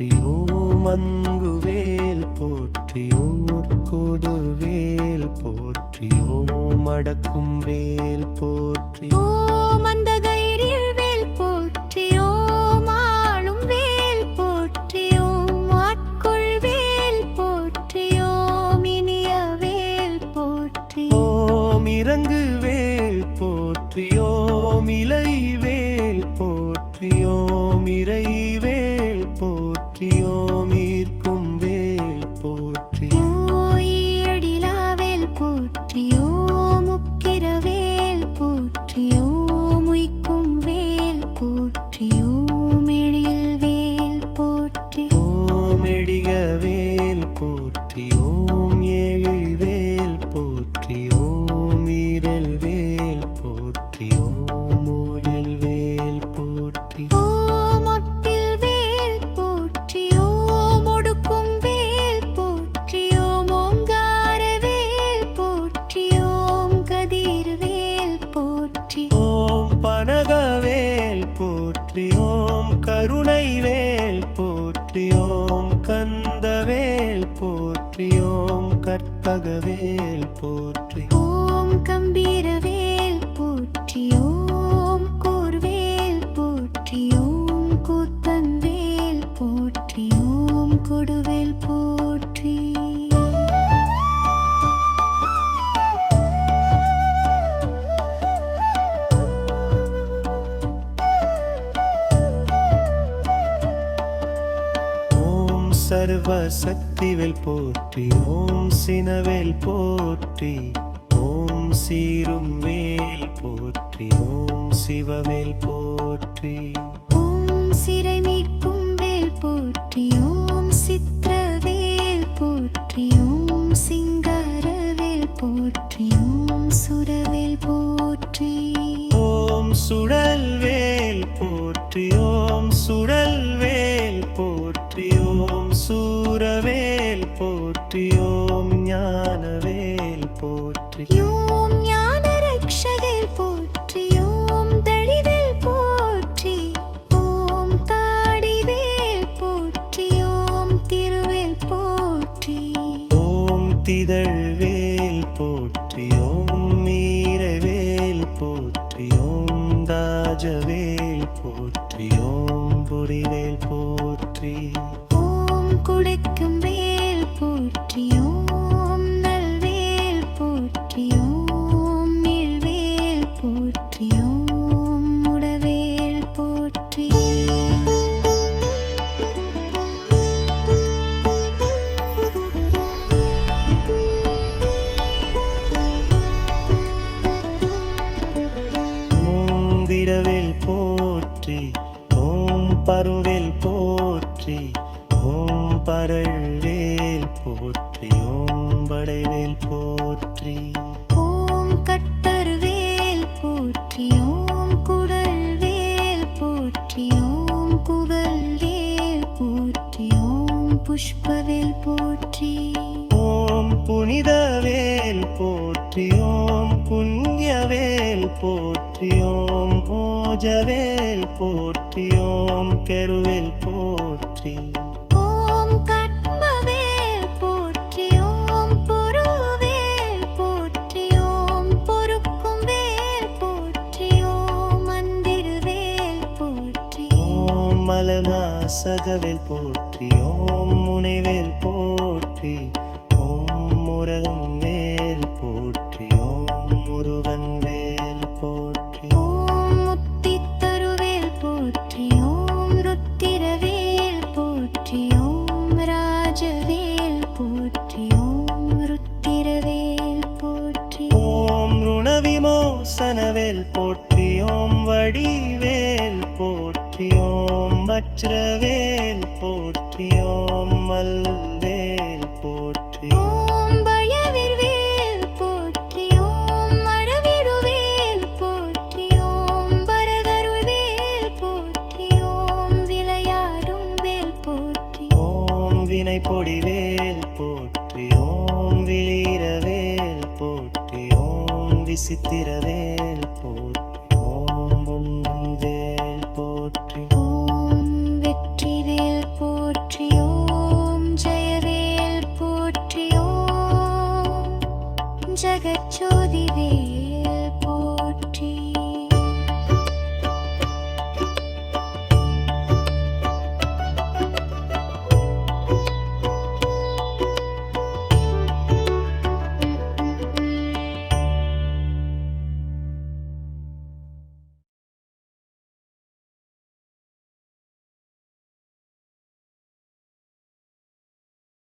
போற்றி ஓம் அங்குவேல் போற்றி ஓம் கொடுவேல் போற்றி ஓம் அடக்கும் வேல் போற்றி ஓம் அந்தகயிறில் வேல் போற்றி ஓம் ஆளும் வேல் போற்றி ஓம் ஆட்கொள் வேல் போற்றி ஓம் இனிய வேல் போற்றி ஓம் இறங்கு வேல் போற்றி ஓம் இலை வேல் போற்றி ஓம் இறை வேல் போற்றி ஓம் ஈர்க்கும் வேல் போற்றி ஓயிடிலா வேல் போற்றி ஓம் உக்கிர வேல் போற்றி ஓம் உய்க்கும் வேல் போற்றி ஓம் எழில் வேல் போற்றி ஓம் எடிக வேல் போற்றி ஓம் ஏழில் வேல் போற்றி ஓம் ஈரல் வேல் போற்றி ஓம் ஊழில் வேல் போற்றி ஓம் ஒட்டில் வேல் போற்றி ஓம் ஒடுக்கும் வேல் போற்றி ஓம் ஓங்கார வேல் போற்றி ஓம் கதிர் வேல் போற்றி ஓம் பனகவேல் போற்றி ஓம் கருணை வேல் போற்றி ஓம் கந்தவேல் போற்றி ஓம் கற்பகவேல் போற்றி ஓம் கம்பீர வேல் போற்றி ஓம் கூர்வேல் போற்றி ஓம் கூத்தன் வேல் போற்றி ஓம் கொடுவேல் போற்றி ஓம் சர்வ சக்திவேல் போற்றி ஓம் சினவேல் போற்றி ஓம் சீரும் வேல் போற்றி ஓம் சிவவேல் போற்றி ஓம் சிறை மீட்கும் வேல் போற்றி ஓம் சித்திரவேல் போற்றி ஓம் சிங்காரவேல் போற்றி ஓம் சுரவேல் போற்றி ஓம் சுழல் வேல் போற்றி ஓம் சுழல் வேல் போற்றி ஓம் சூரவேல் போற்றி ஓம் ஞானவேல் போற்றி ஓம் ஞான ரக்ஷகேல் போற்றி ஓம் தடிவேல் போற்றி ஓம் தாடிவேல் போற்றி ஓம் திருவேல் போற்றி ஓம் திதழ்வேல் போற்றி ஓம் மீரவேல் போற்றி ஓம் தாஜவேல் போற்றி ஓம் புரிவேல் போற்றி ஓம் குடைக்கும் வேல் போற்றி ஓம் நல்வேல் போற்றி ஓம் நீள்வேல் போற்றி ஓம் முடவேல் போற்றி ஓம் திரவேல் போற்றி ஓம் பருவேல் போற்றி ஓம் பரல்வேல் போற்றி ஓம் படைவேல் போற்றி ஓம் கட்டர்வேல் போற்றி ஓம் குடல்வேல் போற்றி ஓம் குவல்வேல் போற்றி ஓம் புஷ்பவேல் போற்றி ஓம் புனிதவேல் போற்றி ஓம் புண்ணியவேல் போற்றி ஓம் போஜவேல் போற்றி ஓம் கெருவேல் போற்றி ஓம் கட்மவேல் போற்றி ஓம் பொருவேல் போற்றி ஓம் பொறுக்கும் வேல் போற்றி ஓம் மந்திரவேல் போற்றி ஓம் மலநாசகவேல் போற்றி ஓம் முனைவேல் போற்றி ஓம் முருகன் வேல் போற்றி ஓம் முருகன் வேல் போற்றி ஓம் முத்தித்தருவேல் போற்றி ஓம் ருத்திரவேல் போற்றி ஓம் ராஜவேல் போற்றி ஓம் ருத்திரவேல் போற்றி ஓம் ருணவிமோசனவேல் போற்றி ஓம் வடிவேல் போற்றி ஓம் வஜ்ரவேல் போற்றி ஓம் மல்வேல் போற்றி ஓம் பயவிர்வேல் போற்றி ஓம் மழவிடுவேல் போற்றி ஓம் வரதருள்வேல் போற்றி ஓம் விளையாடும் வேல் போற்றி ஓம் வினை பொடிவேல் போற்றி ஓம் விளீரவேல் போற்றி ஓம் விசித்திரவேல் போற்றி